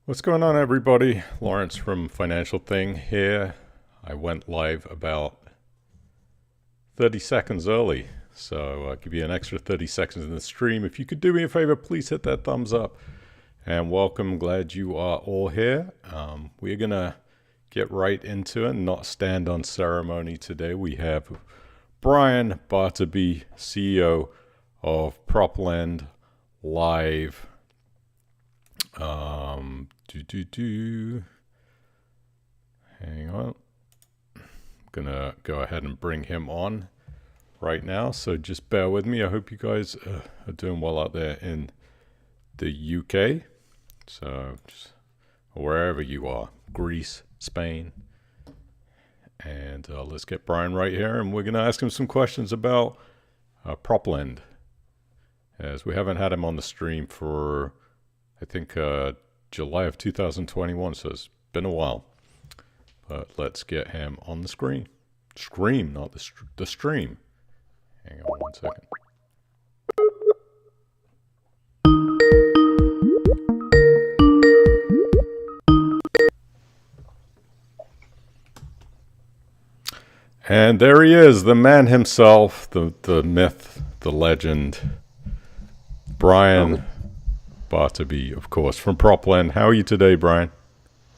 What's going on, everybody? Lawrence from Financial Thing here. I went live about 30 seconds early, so I'll give you an extra 30 seconds in the stream. If you could do me a favor, please hit that thumbs up. And welcome, glad you are all here. We're going to get right into it and not stand on ceremony today. We have Brian Bartaby, CEO of Proplend, live. Hang on. I'm gonna go ahead and bring him on right now. So just bear with me. I hope you guys are doing well out there in the UK. So just wherever you are, Greece, Spain, and let's get Brian right here, and we're gonna ask him some questions about Proplend, as we haven't had him on the stream for I think July of 2021, so it's been a while. But let's get him on the screen. Scream, not the stream. Hang on one second. And there he is, the man himself, the myth, the legend, Brian Bartaby, of course, from Proplend. How are you today, Brian?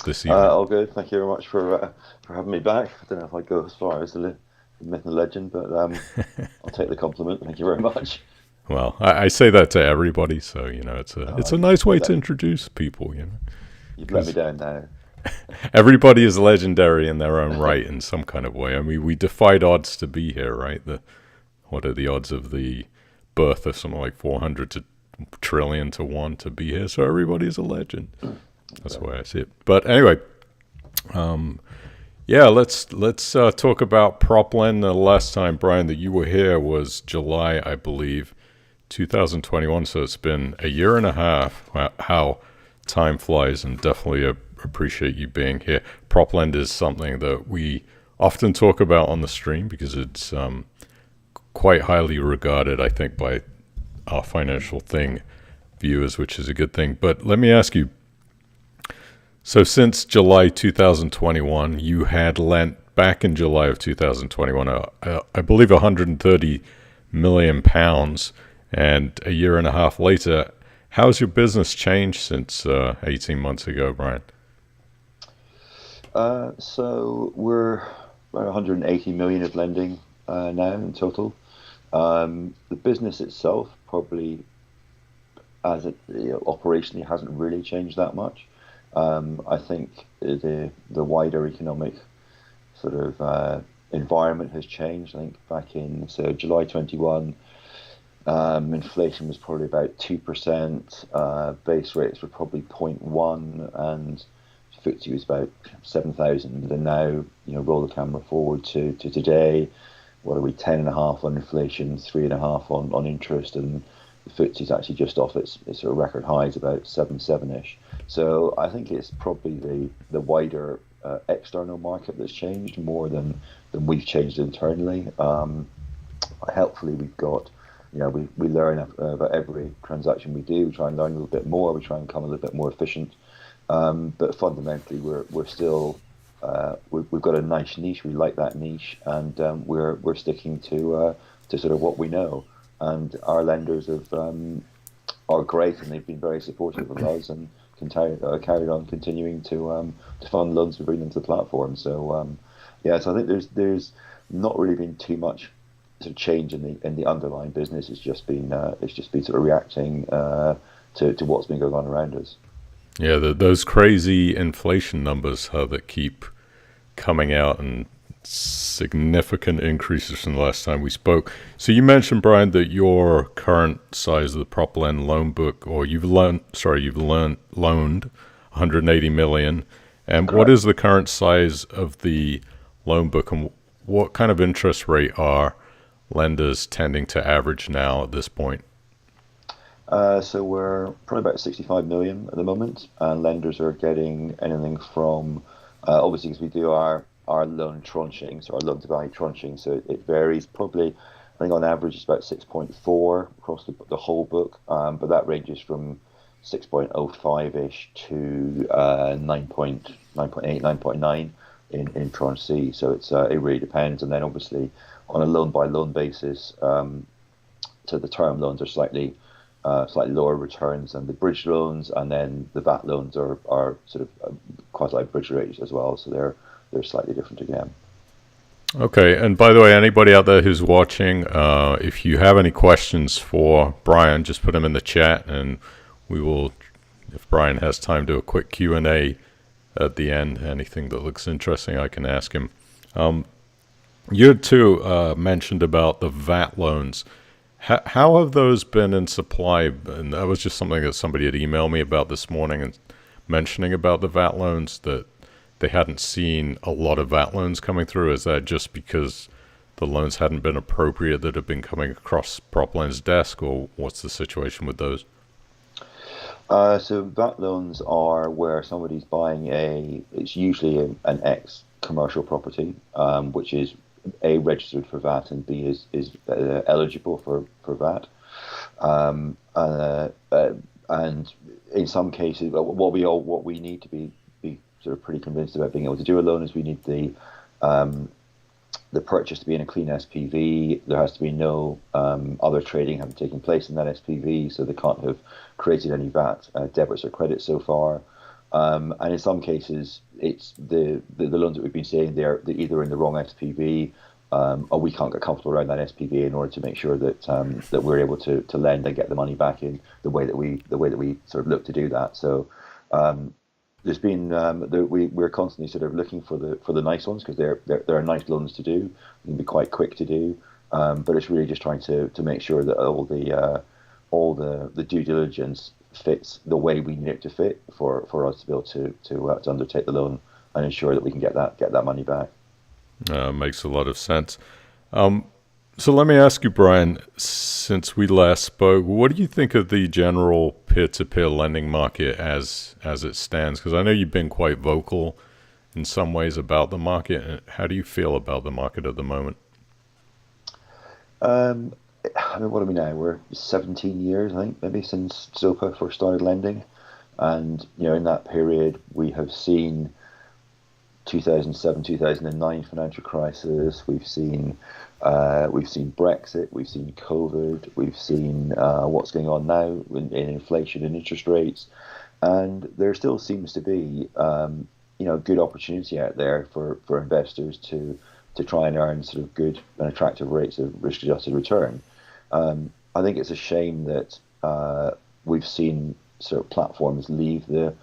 This evening. All good. Thank you very much for having me back. I don't know if I go as far as the myth and the legend, but I'll take the compliment. Thank you very much. Well, I say that to everybody, so it's a nice way to introduce people. You've let me down now. Everybody is legendary in their own right in some kind of way. I mean, we defied odds to be here, right? What are the odds of the birth of something like 400 trillion to 1 to be here? So everybody is a legend. That's the way I see it. But anyway, let's talk about Proplend. The last time, Brian, that you were here was July, I believe, 2021. So it's been a year and a half. How time flies, and definitely appreciate you being here. Proplend is something that we often talk about on the stream because it's quite highly regarded, I think, by our Financial Thing viewers, which is a good thing. But let me ask you, so since July 2021, you had lent back in July of 2021, I believe 130 million pounds, and a year and a half later, how's your business changed since 18 months ago, Brian? So we're about 180 million of lending now in total. The business itself probably, as it operationally, hasn't really changed that much. I think the wider economic sort of environment has changed. I think back in July 21, inflation was probably about 2%. Base rates were probably 0.1, and FTSE was about 7,000. And now, roll the camera forward to today. What are we? 10.5 on inflation, 3.5 on interest, and the FTSE is actually just off its sort of record highs, about 7.7-ish. So I think it's probably the wider external market that's changed more than we've changed internally. Helpfully, we've got, we learn about every transaction we do. We try and learn a little bit more. We try and become a little bit more efficient. But fundamentally, we're still we've got a nice niche. We like that niche, and we're sticking to sort of what we know. And our lenders are great, and they've been very supportive of us, and carried on continuing to fund loans we bring them to the platform. So so I think there's not really been too much sort of change in the underlying business. It's just been sort of reacting to what's been going on around us. Yeah, those crazy inflation numbers that keep coming out, and significant increases from the last time we spoke. So you mentioned, Brian, that your current size of the Proplend loan book, or you've loaned 180 million. And Correct. what is the current size of the loan book, and what kind of interest rate are lenders tending to average now at this point? So we're probably about 65 million at the moment, and lenders are getting anything from, obviously, because we do our loan tranching, so our loan to value tranching, so it varies. Probably, I think on average it's about 6.4 across the whole book, but that ranges from 6.05-ish to 9.8, 9.9 in tranche C. So it really depends. And then obviously on a loan by loan basis, so the term loans are slightly lower returns than the bridge loans, and then the VAT loans are sort of quasi bridge rates as well. So they're slightly different again. Okay, and by the way, anybody out there who's watching, if you have any questions for Brian, just put them in the chat, and we will, if Brian has time, do a quick Q&A at the end. Anything that looks interesting, I can ask him. You had too mentioned about the VAT loans. How have those been in supply? And that was just something that somebody had emailed me about this morning, and mentioning about the VAT loans, that they hadn't seen a lot of VAT loans coming through. Is that just because the loans hadn't been appropriate that have been coming across Proplend's desk, or what's the situation with those? So VAT loans are where somebody's buying it's usually an ex-commercial property, which is A, registered for VAT, and B, is eligible for VAT. And in some cases, what we need to be sort of pretty convinced about being able to do a loan is we need the purchase to be in a clean SPV. There has to be no other trading having taken place in that SPV, so they can't have created any VAT debits or credits so far. And in some cases, it's the loans that we've been seeing, they're either in the wrong SPV, or we can't get comfortable around that SPV in order to make sure that that we're able to lend and get the money back in the way that we sort of look to do that. So there's been we're constantly sort of looking for the nice ones, because they're nice loans to do, can be quite quick to do, but it's really just trying to make sure that all the due diligence fits the way we need it to fit for us to be able to undertake the loan and ensure that we can get that money back. Makes a lot of sense. So let me ask you, Brian, since we last spoke, what do you think of the general peer-to-peer lending market as it stands? Because I know you've been quite vocal in some ways about the market. How do you feel about the market at the moment? I mean, what are we now? We're 17 years, I think, maybe, since Zopa first started lending. And, in that period, we have seen 2007, 2009 financial crisis. We've seen Brexit. We've seen COVID. We've seen what's going on now in inflation and interest rates, and there still seems to be good opportunity out there for investors to try and earn sort of good and attractive rates of risk-adjusted return. I think it's a shame that we've seen sort of platforms leave the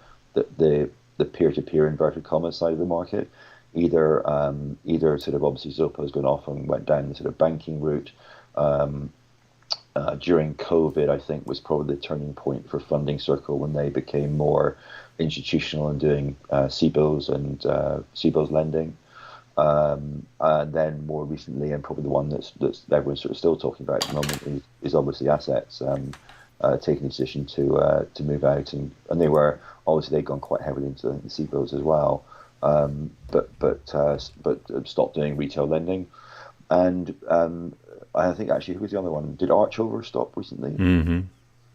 peer-to-peer inverted commas side of the market. Either sort of, obviously Zopa has gone off and went down the sort of banking route. During COVID, I think, was probably the turning point for Funding Circle, when they became more institutional and doing CBILS and CBILS lending. And then more recently, and probably the one that's everyone's sort of still talking about at the moment, is obviously Assets taking the decision to move out, and they'd gone quite heavily into the CBILS as well, but stopped doing retail lending. And I think, actually, who was the other one? Did Archover stop recently? Mm-hmm.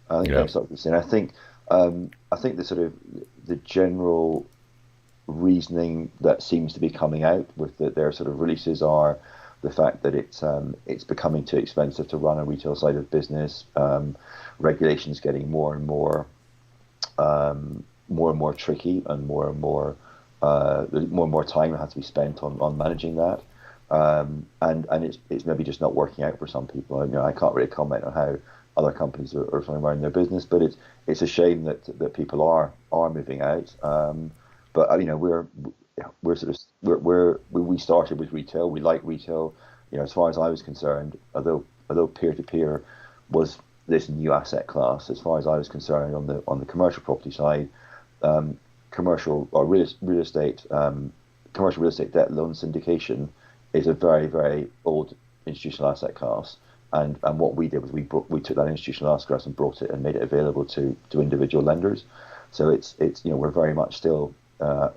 I think they stopped this. And I think the sort of the general reasoning that seems to be coming out with their sort of releases are the fact that it's becoming too expensive to run a retail side of business. Regulations getting more and more tricky, and more and more time has to be spent on managing that. And it's maybe just not working out for some people. I can't really comment on how other companies are running their business, but it's a shame that people are moving out. But we started with retail. We like retail. As far as I was concerned, although peer-to-peer was this new asset class, as far as I was concerned, on the commercial property side, commercial or real estate debt loan syndication is a very, very old institutional asset class. And what we did was we took that institutional asset class and brought it and made it available to individual lenders. So it's we're very much still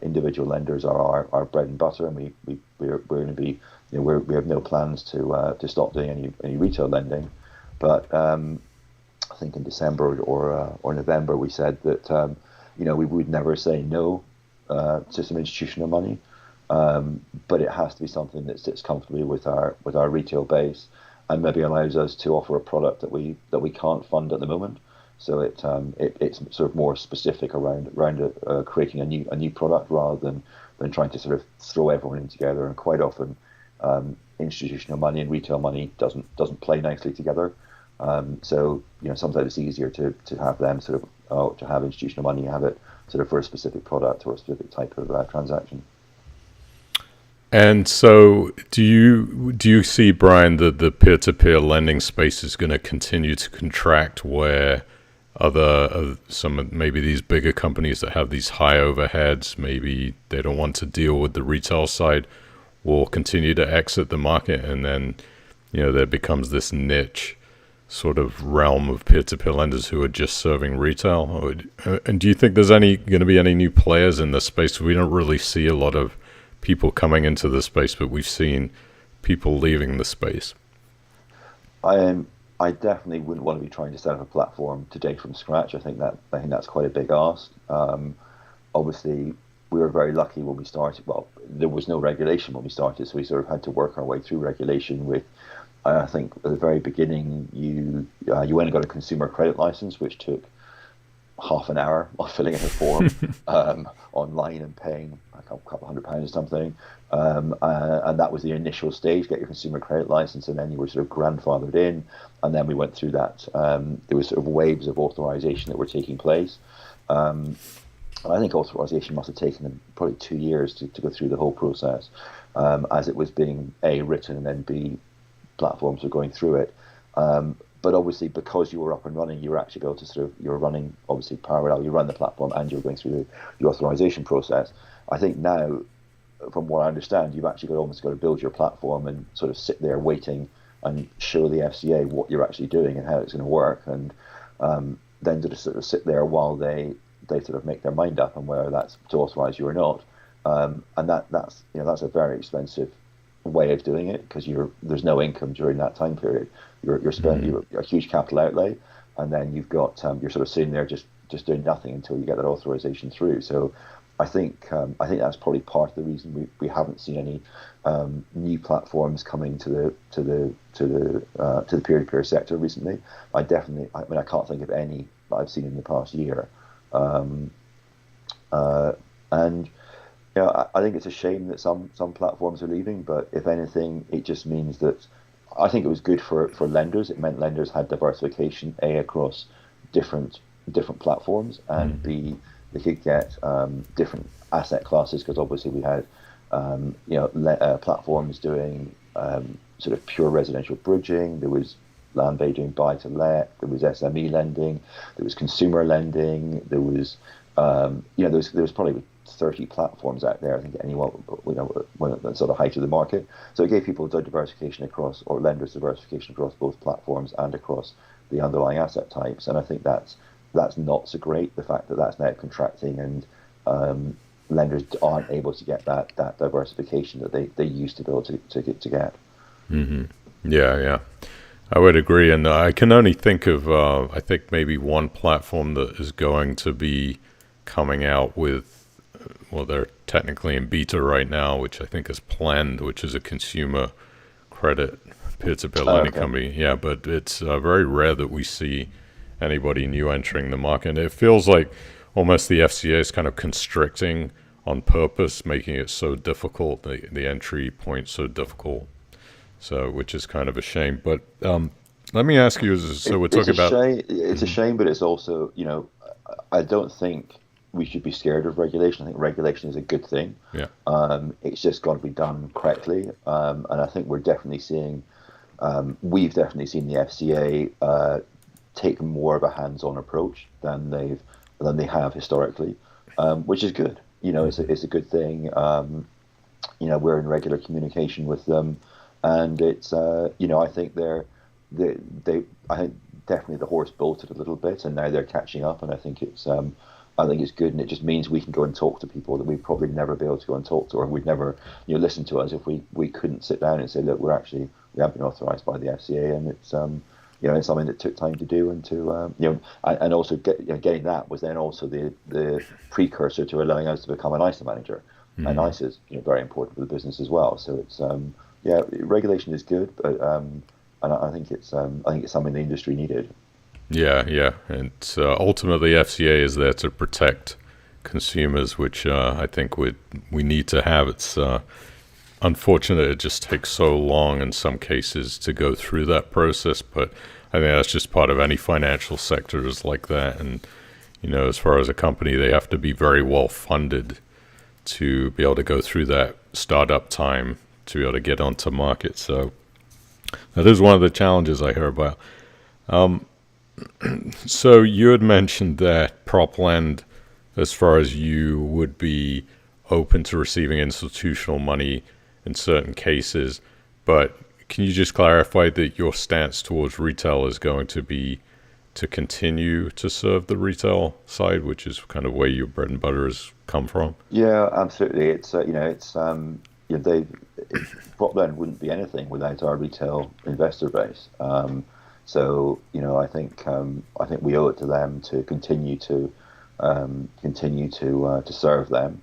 individual lenders are our bread and butter, and we're going to be we have no plans to stop doing any retail lending. But I think in December or November, we said that we would never say no to some institutional money, but it has to be something that sits comfortably with our retail base, and maybe allows us to offer a product that we can't fund at the moment. So it's sort of more specific around creating a new product rather than trying to sort of throw everyone in together. And quite often, institutional money and retail money doesn't play nicely together. So sometimes it's easier to have them sort of to have institutional money, have it sort of for a specific product or a specific type of transaction. And so, do you see, Brian, that the peer-to-peer lending space is going to continue to contract, where maybe these bigger companies that have these high overheads, maybe they don't want to deal with the retail side, will continue to exit the market, and then there becomes this niche sort of realm of peer-to-peer lenders who are just serving retail? And do you think there's going to be any new players in this space? We don't really see a lot of people coming into the space, but we've seen people leaving the space. I definitely wouldn't want to be trying to set up a platform today from scratch. I think that's quite a big ask. Obviously, we were very lucky when we started. Well, there was no regulation when we started, so we sort of had to work our way through regulation. With, I think, at the very beginning, you went and got a consumer credit license, which took half an hour of filling in a form online and paying a couple £100 or something, and that was the initial stage. Get your consumer credit license, and then you were sort of grandfathered in, and then we went through that. There was sort of waves of authorization that were taking place, and I think authorization must have taken them probably 2 years to go through the whole process, as it was being A, written, and then B, platforms were going through it. But obviously, because you were up and running, you were actually able to you're running, obviously, parallel. You run the platform and you're going through the authorization process. I think now, from what I understand, you've actually almost got to build your platform and sort of sit there waiting and show the FCA what you're actually doing and how it's going to work, and then to sort of sit there while they sort of make their mind up on whether that's to authorize you or not. And that's a very expensive way of doing it, because there's no income during that time period. You're spending a huge capital outlay, and then you've got you're sort of sitting there just doing nothing until you get that authorization through. So I think that's probably part of the reason we haven't seen any new platforms coming to the peer-to-peer sector recently. I can't think of any that I've seen in the past year, and I think it's a shame that some platforms are leaving, but if anything, it just means that I think it was good for lenders. It meant lenders had diversification, A, across different platforms, and B, they could get different asset classes, because obviously we had platforms doing sort of pure residential bridging. There was Landbay doing buy to let. There was SME lending. There was consumer lending. There was there was probably 30 platforms out there, I think, anyone, when at the sort of height of the market. So it gave people diversification across, or lenders diversification across both platforms and across the underlying asset types. And I think that's not so great, the fact that that's now contracting, and lenders aren't able to get that diversification that they used to be able to get. Mm-hmm. Yeah. I would agree. And I can only think of, I think maybe one platform that is going to be coming out with, well, they're technically in beta right now, which I think is Proplend, which is a consumer credit peer-to-peer lending company. Yeah, but it's very rare that we see anybody new entering the market. And it feels like almost the FCA is kind of constricting on purpose, making it so difficult, the entry point so difficult. So, which is kind of a shame. But let me ask you, so we're talking about... It's a shame, but it's also, I don't think we should be scared of regulation. I think regulation is a good thing. Yeah. It's just got to be done correctly. And I think we've definitely seen the FCA take more of a hands-on approach than they have historically, which is good. It's a good thing. We're in regular communication with them, and it's I think I think definitely the horse bolted a little bit, and now they're catching up, and I think it's good, and it just means we can go and talk to people that we'd probably never be able to go and talk to, or would never listen to us if we couldn't sit down and say, look, we have been authorized by the FCA, and it's something that took time to do, and to and also getting that was then also the precursor to allowing us to become an ISA manager, and ISA is very important for the business as well. So it's regulation is good, but and I think it's something the industry needed. Yeah, and ultimately FCA is there to protect consumers, which I think we need to have. It's unfortunate it just takes so long in some cases to go through that process, but I think that's just part of any financial sector is like that. And as far as a company, they have to be very well funded to be able to go through that startup time to be able to get onto market. So that is one of the challenges I hear about. So you had mentioned that Proplend, as far as you would be open to receiving institutional money in certain cases, but can you just clarify that your stance towards retail is going to be to continue to serve the retail side, which is kind of where your bread and butter has come from? Yeah, absolutely. It's they Proplend wouldn't be anything without our retail investor base. So I think we owe it to them to continue to serve them.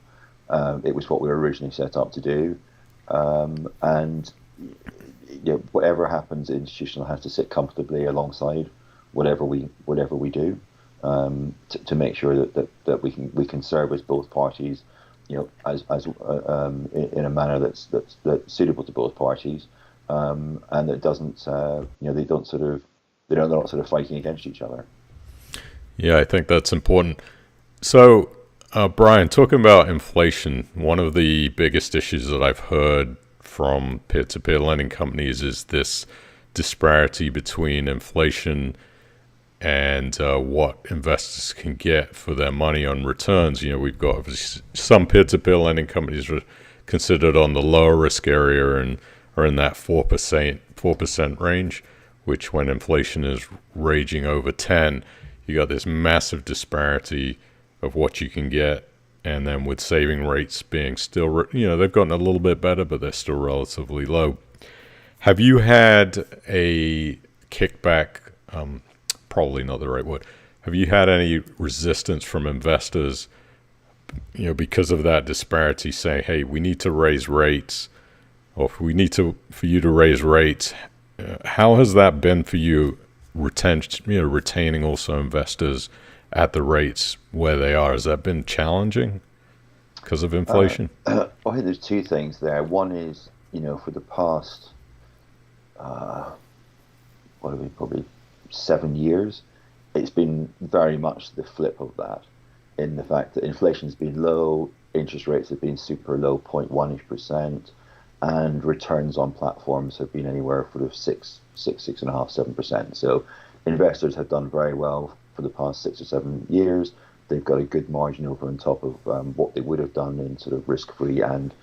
It was what we were originally set up to do, and whatever happens, institutional has to sit comfortably alongside whatever we do, to make sure that we can service both parties, as in a manner that's suitable to both parties, and that doesn't they're not sort of fighting against each other. Yeah, I think that's important. So, Brian, talking about inflation, one of the biggest issues that I've heard from peer-to-peer lending companies is this disparity between inflation and what investors can get for their money on returns. We've got some peer-to-peer lending companies are considered on the lower risk area and are in that 4% range, which when inflation is raging over 10, you got this massive disparity of what you can get. And then with saving rates being still, they've gotten a little bit better, but they're still relatively low. Have you had a kickback? Probably not the right word. Have you had any resistance from investors, because of that disparity, saying, "Hey, we need to raise rates," or "If we need for you to raise rates"? How has that been for you, retaining also investors at the rates where they are? Has that been challenging because of inflation? I think there's two things there. One is, for the past, probably 7 years, it's been very much the flip of that, in the fact that inflation's been low, interest rates have been super low, 0.1%, and returns on platforms have been anywhere from 6.5%, 7%. So investors have done very well for the past 6 or 7 years. They've got a good margin over on top of what they would have done in sort of risk-free and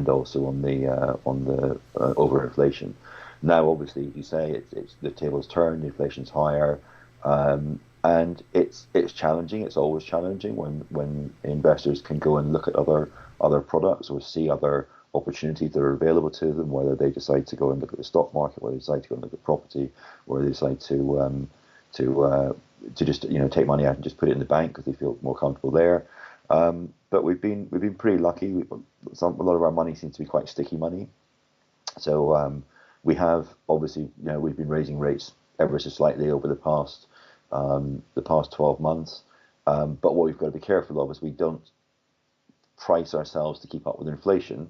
also on the overinflation. Now, obviously, as you say, it's the tables turned, inflation's higher, and it's challenging. It's always challenging when investors can go and look at other products or see other opportunities that are available to them, whether they decide to go and look at the stock market, whether they decide to go and look at property, or they decide to just take money out and just put it in the bank because they feel more comfortable there. But we've been pretty lucky. A lot of our money seems to be quite sticky money. So we have obviously we've been raising rates ever so slightly over the past 12 months. But what we've got to be careful of is we don't price ourselves to keep up with inflation,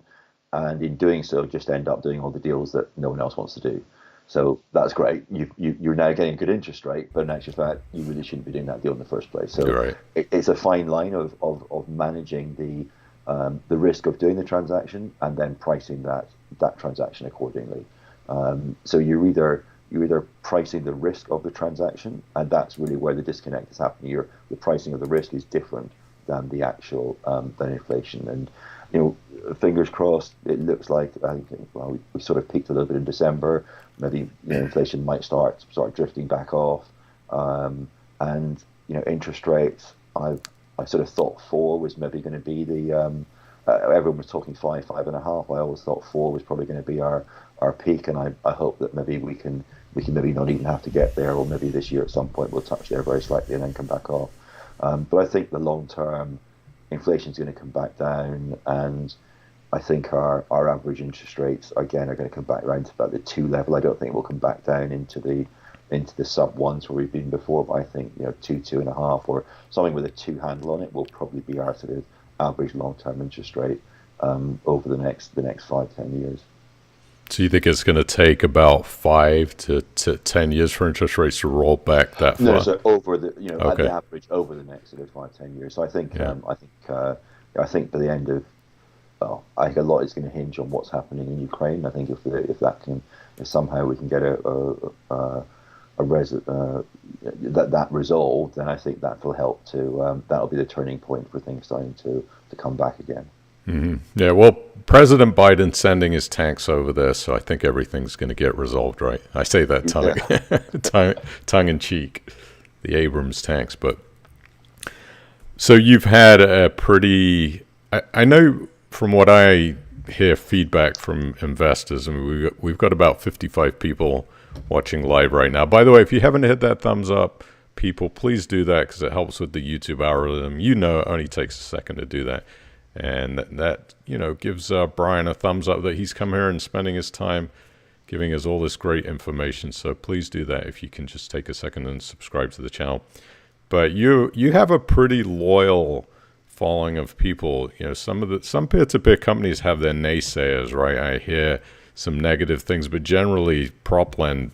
and in doing so just end up doing all the deals that no one else wants to do. So that's great. You're now getting a good interest rate, but in actual fact, you really shouldn't be doing that deal in the first place. So Right. It's a fine line of managing the risk of doing the transaction and then pricing that transaction accordingly. So you're either pricing the risk of the transaction, and that's really where the disconnect is happening. The pricing of the risk is different than the actual than inflation. And fingers crossed, it looks like we sort of peaked a little bit in December. Maybe inflation might start drifting back off, and interest rates. I sort of thought 4 was maybe going to be everyone was talking 5.5. I always thought 4 was probably going to be our peak, and I hope that maybe we can maybe not even have to get there, or maybe this year at some point we'll touch there very slightly and then come back off. But I think the long term inflation is going to come back down, and I think our average interest rates again are going to come back around to about the 2 level. I don't think we'll come back down into the sub ones where we've been before, but I think 2.5, or something with a 2 handle on it will probably be our sort of average long term interest rate over the next 5-10 years. So you think it's going to take about 5 to 10 years for interest rates to roll back that far? No, so over the at Okay. the average over the next sort of 5-10 years. So I think Yeah. I think by the end of I think a lot is going to hinge on what's happening in Ukraine. I think if somehow we can get that resolved, then I think that will help to that'll be the turning point for things starting to come back again. Yeah, well, President Biden's sending his tanks over there, so I think everything's going to get resolved, right? I say that tongue in cheek, the Abrams tanks. But so you've had a pretty, I know from what I hear feedback from investors, and we've got about 55 people watching live right now. By the way, if you haven't hit that thumbs up, people, please do that because it helps with the YouTube algorithm. It only takes a second to do that. And that gives Brian a thumbs up that he's come here and spending his time giving us all this great information. So please do that if you can just take a second and subscribe to the channel. But you have a pretty loyal following of people. Some peer-to-peer companies have their naysayers, right? I hear some negative things, but generally Proplend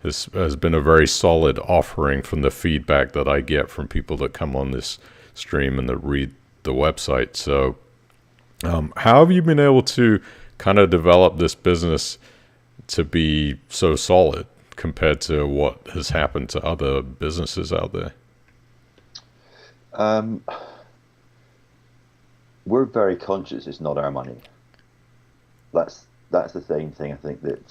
has been a very solid offering from the feedback that I get from people that come on this stream and that read the website. So how have you been able to kind of develop this business to be so solid compared to what has happened to other businesses out there? We're very conscious it's not our money. That's the same thing I think that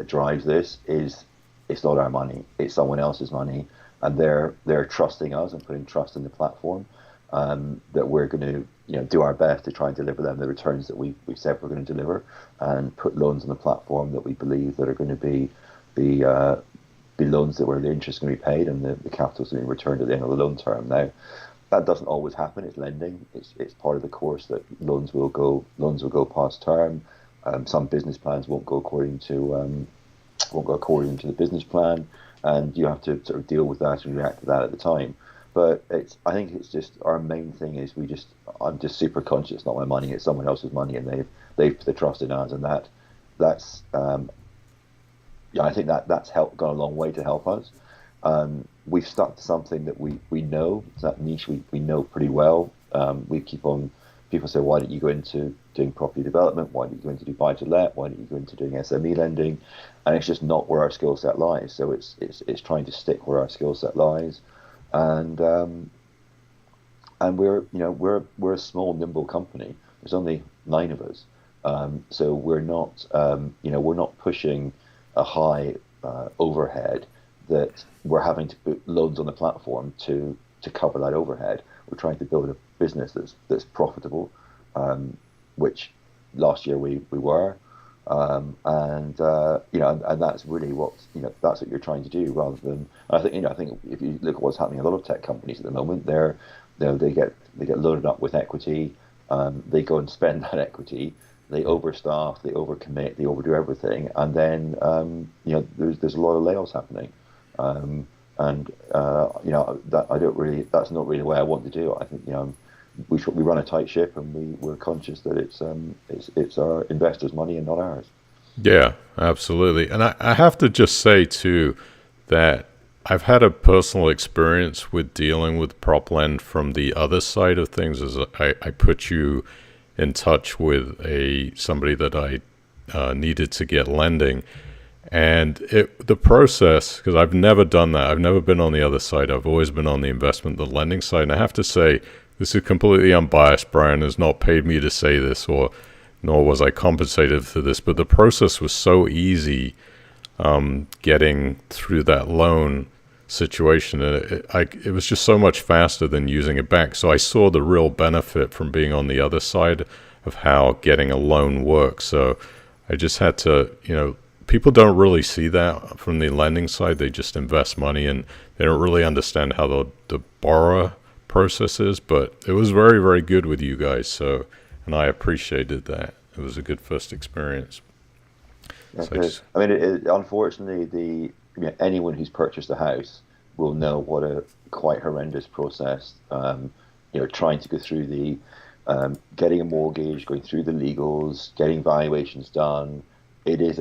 drives this is it's not our money. It's someone else's money, and they're trusting us and putting trust in the platform. That we're going to do our best to try and deliver them the returns that we said we're going to deliver, and put loans on the platform that we believe that are going to be loans that where the interest is going to be paid and the capital is going to be returned at the end of the loan term. Now, that doesn't always happen. It's lending. It's part of the course that loans will go past term. Some business plans won't go according to the business plan, and you have to sort of deal with that and react to that at the time. But I think it's just our main thing is I'm just super conscious. It's not my money; it's someone else's money, and they've put the trust in us, and that's I think that's gone a long way to help us. We've stuck to something that we know. It's that niche we know pretty well. People say, why don't you go into doing property development? Why don't you go into do buy to let? Why don't you go into doing SME lending? And it's just not where our skill set lies. So it's trying to stick where our skill set lies. And we're a small, nimble company. There's only 9 of us, so we're not pushing a high overhead that we're having to put loans on the platform to cover that overhead. We're trying to build a business that's profitable, which last year we were, and that's really that's what you're trying to do, rather than I think if you look at what's happening, a lot of tech companies at the moment, they get loaded up with equity, they go and spend that equity, they overstaff, they overcommit, they overdo everything, and then there's a lot of layoffs happening, that's not really the way I want to do it. I think we run a tight ship, and we're conscious that it's our investors' money and not ours. Yeah, absolutely. And I have to just say too that I've had a personal experience with dealing with Proplend from the other side of things. As I put you in touch with somebody that I needed to get lending, and the process, because I've never done that. I've never been on the other side. I've always been on the investment, the lending side. And I have to say, this is completely unbiased. Brian has not paid me to say this, nor was I compensated for this. But the process was so easy getting through that loan situation. It was just so much faster than using a bank. So I saw the real benefit from being on the other side of how getting a loan works. So I just had to, people don't really see that from the lending side. They just invest money and they don't really understand how the borrower process is. But it was very, very good with you guys. So, and I appreciated that. It was a good first experience. Yeah, So I mean, unfortunately, anyone who's purchased a house will know what a quite horrendous process. Trying to go through the getting a mortgage, going through the legals, getting valuations done. It's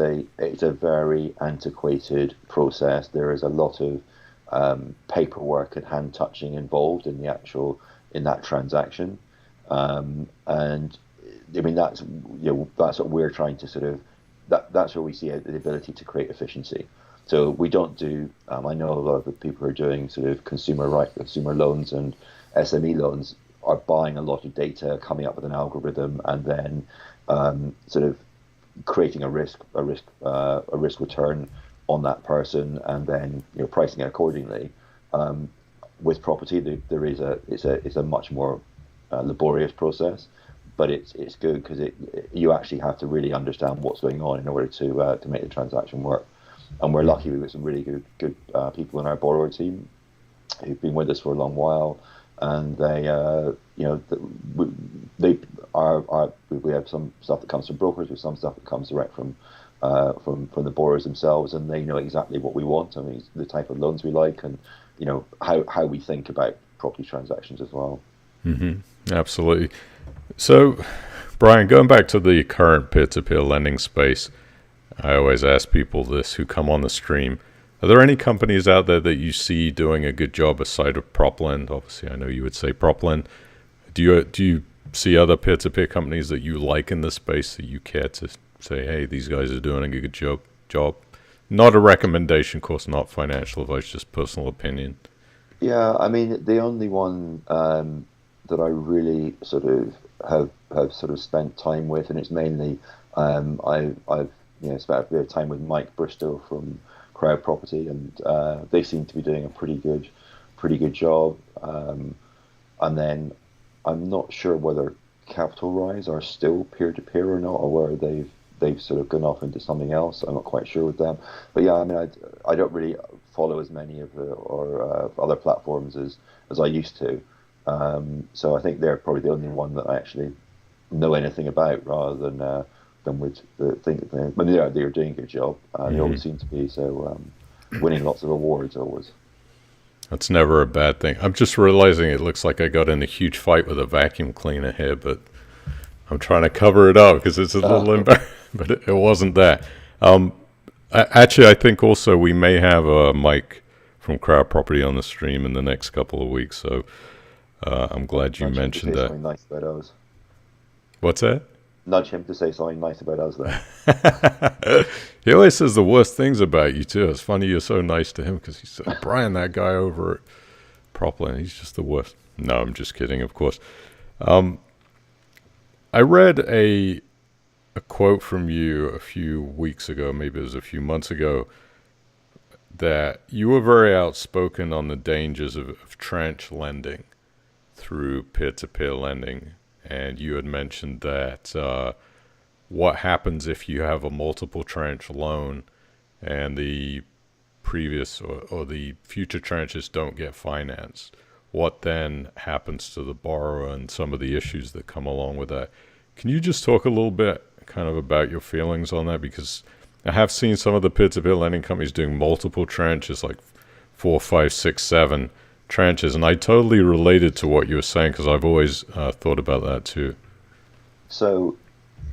a very antiquated process. There is a lot of paperwork and hand touching involved in that transaction, and I mean that's what we're trying to sort of that's where we see the ability to create efficiency. So we don't do. I know a lot of the people who are doing sort of consumer loans and SME loans are buying a lot of data, coming up with an algorithm, and then sort of creating a risk return on that person, and then pricing it accordingly. With property, it's a much more laborious process, but it's good because you actually have to really understand what's going on in order to make the transaction work. And we're lucky we've got some really good people in our borrower team who've been with us for a long while, and they we have some stuff that comes from brokers, with some stuff that comes direct from the borrowers themselves, and they know exactly what we want. I mean, the type of loans we like, and how we think about property transactions as well. Mm-hmm. Absolutely. So, Brian, going back to the current peer-to-peer lending space, I always ask people this who come on the stream. Are there any companies out there that you see doing a good job aside of Proplend? Obviously, I know you would say Proplend. Do you see other peer-to-peer companies that you like in this space that you care to say, hey, these guys are doing a good job? Not a recommendation, of course, not financial advice, just personal opinion. Yeah, I mean, the only one that I really sort of have sort of spent time with, and it's mainly I've spent a bit of time with Mike Bristow from Crowd Property, and they seem to be doing a pretty good job. And then I'm not sure whether Capital Rise are still peer to peer or not, or whether they've sort of gone off into something else. I'm not quite sure with them. But yeah, I mean, I don't really follow as many of other platforms as I used to. So I think they're probably the only one that I actually know anything about, rather than with the thing. But they're doing a good job. They always seem to be. So winning lots of awards always. That's never a bad thing. I'm just realizing it looks like I got in a huge fight with a vacuum cleaner here, but I'm trying to cover it up because it's a little embarrassing, but it wasn't that. Actually, I think also we may have Mike from Crowd Property on the stream in the next couple of weeks, so I'm glad you mentioned that. Something nice about us. What's that? Nudge him to say something nice about us then. He always says the worst things about you too. It's funny you're so nice to him because he said, Brian, that guy over at Proplend, he's just the worst. No, I'm just kidding, of course. I read a quote from you a few weeks ago, maybe it was a few months ago, that you were very outspoken on the dangers of tranche lending through peer-to-peer lending. And you had mentioned that what happens if you have a multiple tranche loan and the previous or the future tranches don't get financed? What then happens to the borrower and some of the issues that come along with that? Can you just talk a little bit kind of about your feelings on that? Because I have seen some of the peer-to-peer lending companies doing multiple tranches, like 4, 5, 6, 7 tranches, and I totally related to what you were saying because I've always thought about that too. So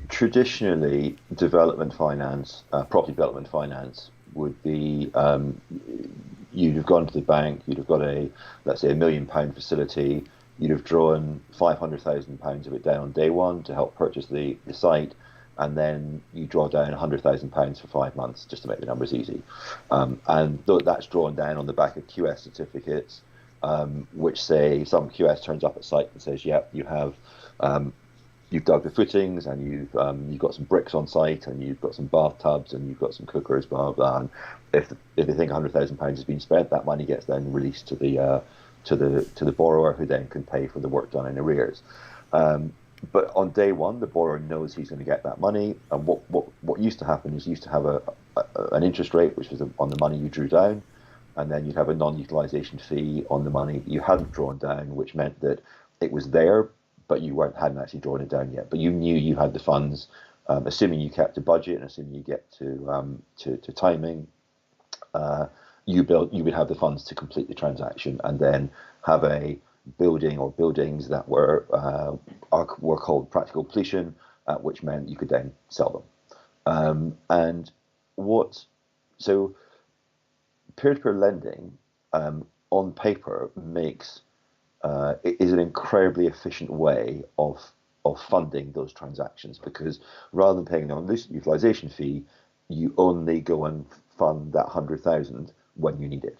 traditionally, development finance, property development finance would be you'd have gone to the bank, you'd have got let's say £1 million facility, you'd have drawn £500,000 of it down on day one to help purchase the site, and then you draw down £100,000 for 5 months just to make the numbers easy. And that's drawn down on the back of QS certificates, which say some QS turns up at site and says, "Yeah, you've dug the footings, and you've got some bricks on site, and you've got some bathtubs, and you've got some cookers, blah blah blah." And if they think £100,000 has been spent, that money gets then released to the borrower, who then can pay for the work done in arrears. But on day one, the borrower knows he's going to get that money. And what used to happen is you used to have an interest rate, which was on the money you drew down, and then you'd have a non-utilization fee on the money you hadn't drawn down, which meant that it was there, but you hadn't actually drawn it down yet. But you knew you had the funds, assuming you kept a budget and assuming you get to timing. You would have the funds to complete the transaction, and then have a building or buildings that were called practical completion, which meant you could then sell them. And what so peer-to-peer lending, on paper, is an incredibly efficient way of funding those transactions, because rather than paying an utilization fee, you only go and fund that 100,000 when you need it.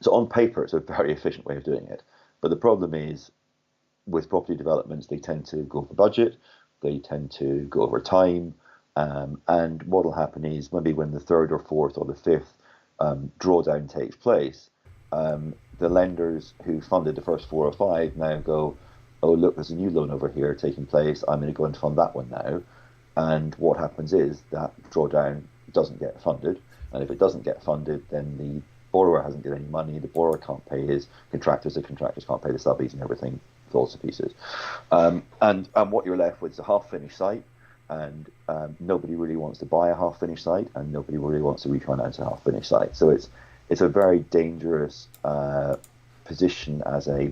So on paper, it's a very efficient way of doing it. But the problem is, with property developments, they tend to go over budget, they tend to go over time, and what will happen is maybe when the third or fourth or the fifth drawdown takes place, the lenders who funded the first four or five now go, oh, look, there's a new loan over here taking place, I'm going to go and fund that one now. And what happens is that drawdown doesn't get funded. And if it doesn't get funded, then the borrower hasn't got any money, the borrower can't pay his contractors, the contractors can't pay the subbies, and everything falls to pieces. And what you're left with is a half-finished site, and nobody really wants to buy a half-finished site, and nobody really wants to refinance a half-finished site. So it's a very dangerous position as a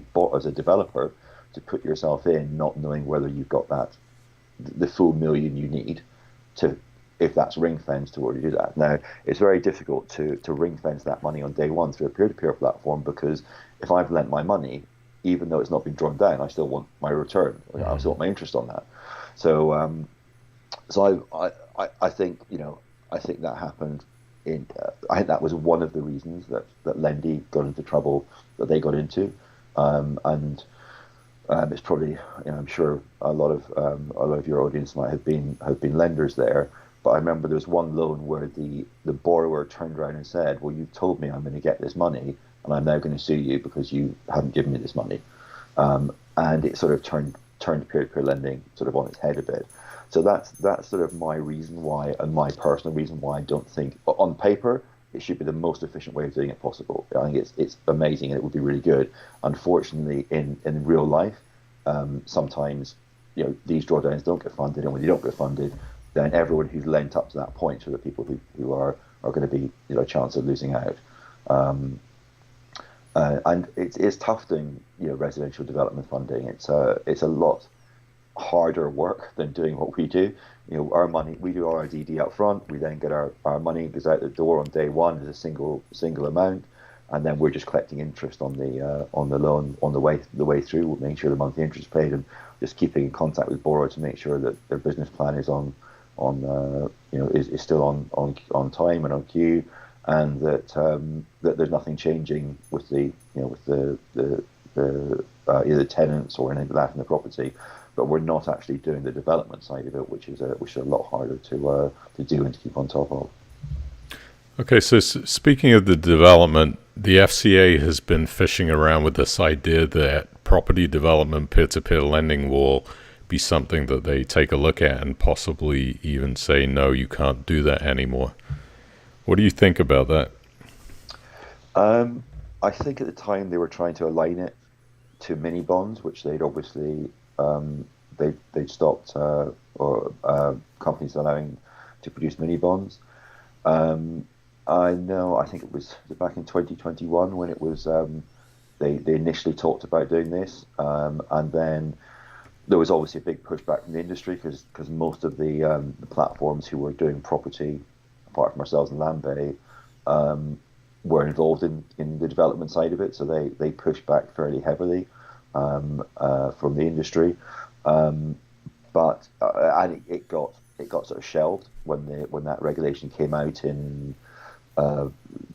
developer to put yourself in, not knowing whether you've got the full million you need to, if that's ring fenced, to already do that. Now, it's very difficult to ring fence that money on day one through a peer-to-peer platform, because if I've lent my money, even though it's not been drawn down, I still want my return. I still want my interest on that. So, I think, I think that happened I think that was one of the reasons that Lendy got into trouble that they got into, and it's probably, I'm sure a lot of your audience might have been lenders there. But I remember there was one loan where the borrower turned around and said, "Well, you told me I'm going to get this money, and I'm now going to sue you because you haven't given me this money." And it sort of turned peer-to-peer lending sort of on its head a bit. So that's sort of my reason why, and my personal reason why I don't think, on paper, it should be the most efficient way of doing it possible. I think it's amazing and it would be really good. Unfortunately, in real life, sometimes these drawdowns don't get funded, and when they don't get funded, then everyone who's lent up to that point, so the people who are going to be a chance of losing out. And it's tough doing residential development funding. It's a lot harder work than doing what we do. Our money, we do our DD up front, we then get our money goes out the door on day one as a single amount, and then we're just collecting interest on the loan on the way through. We're making sure the monthly interest is paid, and just keeping in contact with borrowers to make sure that their business plan is is still on time and on cue, and that there's nothing changing with the either tenants or anything like that in the property. But we're not actually doing the development side of it, which is a lot harder to do and to keep on top of. Okay, so speaking of the development, the FCA has been fishing around with this idea that property development peer-to-peer lending will be something that they take a look at and possibly even say, no, you can't do that anymore. What do you think about that? I think at the time they were trying to align it to mini bonds, which they'd obviously they'd stopped companies allowing to produce mini bonds. I think it was back in 2021 when it was they initially talked about doing this, and then there was obviously a big pushback from the industry because most of the platforms who were doing property, apart from ourselves and Landbay, were involved in the development side of it, so they pushed back fairly heavily from the industry, but and it got sort of shelved when that regulation came out in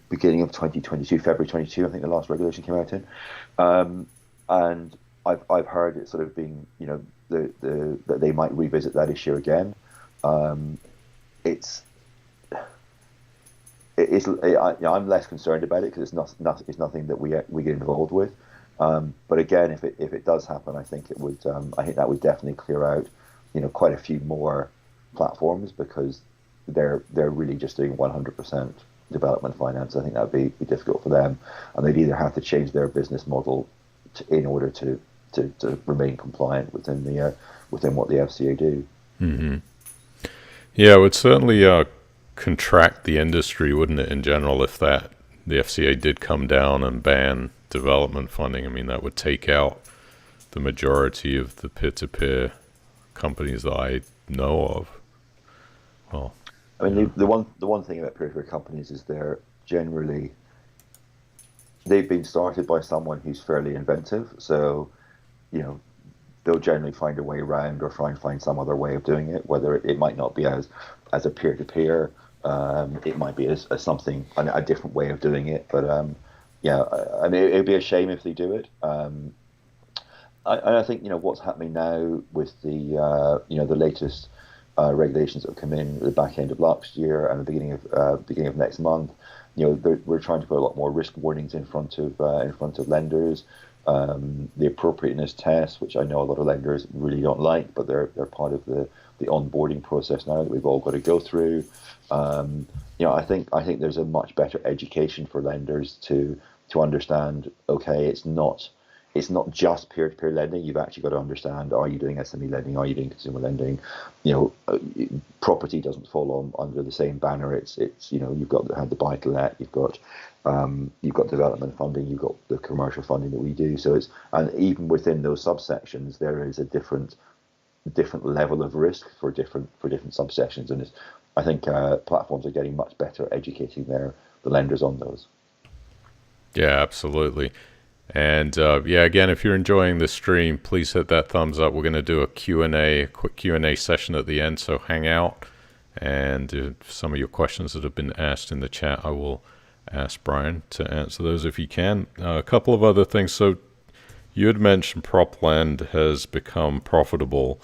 beginning of 2022, February 22, I think the last regulation came out in, and I've heard it sort of being that they might revisit that issue again. I'm less concerned about it because it's nothing that we get involved with. But again, if it does happen, I think it would. I think that would definitely clear out, quite a few more platforms because they're really just doing 100% development finance. I think that would be difficult for them, and they'd either have to change their business model in order to remain compliant within what the FCA do. Hmm. Yeah, it would certainly contract the industry, wouldn't it, in general, if the FCA did come down and ban development funding. I mean, that would take out the majority of the peer-to-peer companies that I know of. Well, I mean, yeah. the one thing about peer-to-peer companies is they've been started by someone who's fairly inventive. So, you know, they'll generally find a way around or try and find some other way of doing it. Whether it might not be as a peer-to-peer, it might be as something a different way of doing it. But yeah, I mean, it'd be a shame if they do it. I think what's happening now with the latest regulations that have come in at the back end of last year and the beginning of next month. We're trying to put a lot more risk warnings in front of lenders. The appropriateness tests, which I know a lot of lenders really don't like, but they're part of the onboarding process now that we've all got to go through. I think there's a much better education for lenders to understand. Okay, it's not just peer-to-peer lending. You've actually got to understand: are you doing SME lending? Are you doing consumer lending? Property doesn't fall under the same banner. It's you've got the buy-to-let, you've got development funding, you've got the commercial funding that we do. And even within those subsections, there is a different level of risk for different subsections, and I think platforms are getting much better at educating the lenders on those. Yeah, absolutely. And yeah, again, if you're enjoying the stream, please hit that thumbs up. We're going to do a quick Q&A session at the end, so hang out. And some of your questions that have been asked in the chat, I will ask Brian to answer those if he can. A couple of other things. So you had mentioned Proplend has become profitable.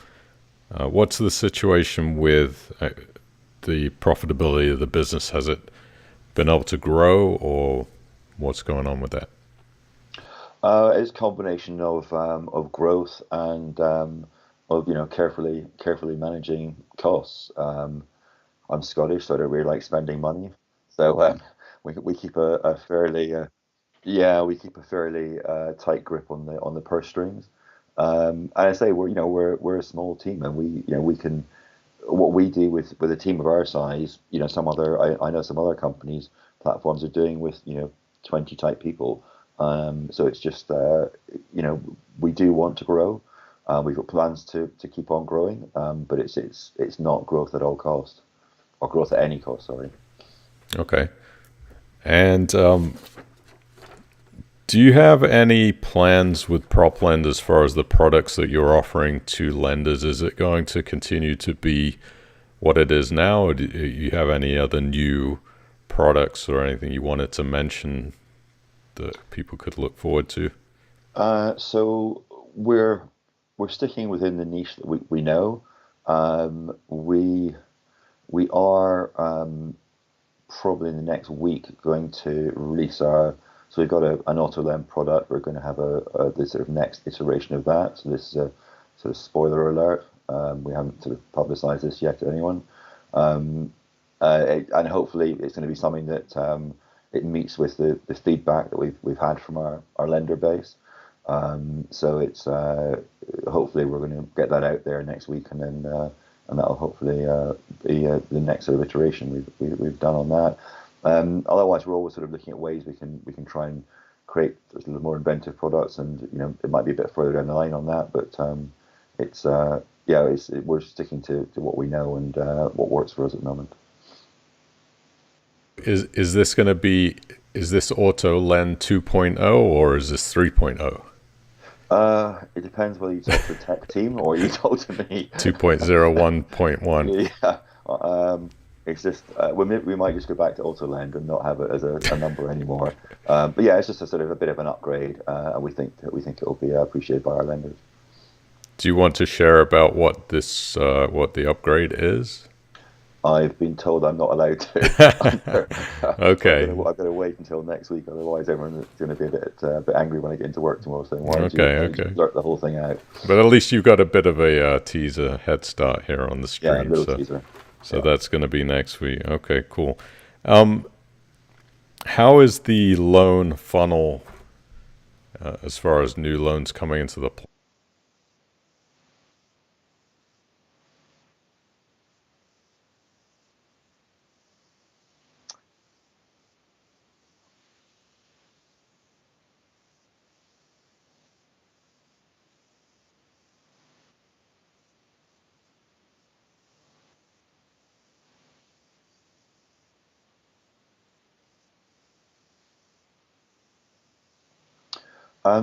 What's the situation with the profitability of the business? Has it been able to grow, or what's going on with that? It's a combination of growth and of carefully managing costs. I'm Scottish, so I don't really like spending money. So we keep a fairly tight grip on the purse strings. And I say we're a small team, and we can what we do with a team of our size. I know some other companies platforms are doing with 20 type people. So it's just we do want to grow. We've got plans to keep on growing, but it's not growth at all cost, or growth at any cost. Sorry. Okay. And do you have any plans with Proplend as far as the products that you're offering to lenders? Is it going to continue to be what it is now, or do you have any other new products or anything you wanted to mention that people could look forward to? So we're sticking within the niche that we know. We are probably in the next week going to release so we've got an auto lend product. We're going to have the sort of next iteration of that. So this is a sort of spoiler alert. We haven't sort of publicized this yet to anyone. And hopefully it's going to be something that it meets with the feedback that we've had from our lender base. So it's hopefully we're going to get that out there next week, and then and that'll hopefully be the next sort of iteration we've done on that. Otherwise, we're always sort of looking at ways we can try and create a little more inventive products, and it might be a bit further down the line on that, but we're sticking to what we know and what works for us at the moment. Is this going to be, is this Auto Lend 2.0 or is this 3.0? It depends whether you talk to the tech team or you talk to me. 2.0, 1.1. Yeah. It's just we might just go back to Auto Lend and not have it as a number anymore. But yeah, it's just a sort of a bit of an upgrade, and we think it will be appreciated by our lenders. Do you want to share about what the upgrade is? I've been told I'm not allowed to. So Okay. I've got to wait until next week. Otherwise, everyone's going to be a bit angry when I get into work tomorrow, saying, Okay. why did you Okay. blurt the whole thing out?" But at least you've got a bit of a teaser head start here on the Yeah, a stream. little So teaser. so Yeah. that's going to be next week. Okay. Cool. How is the loan funnel as far as new loans coming into the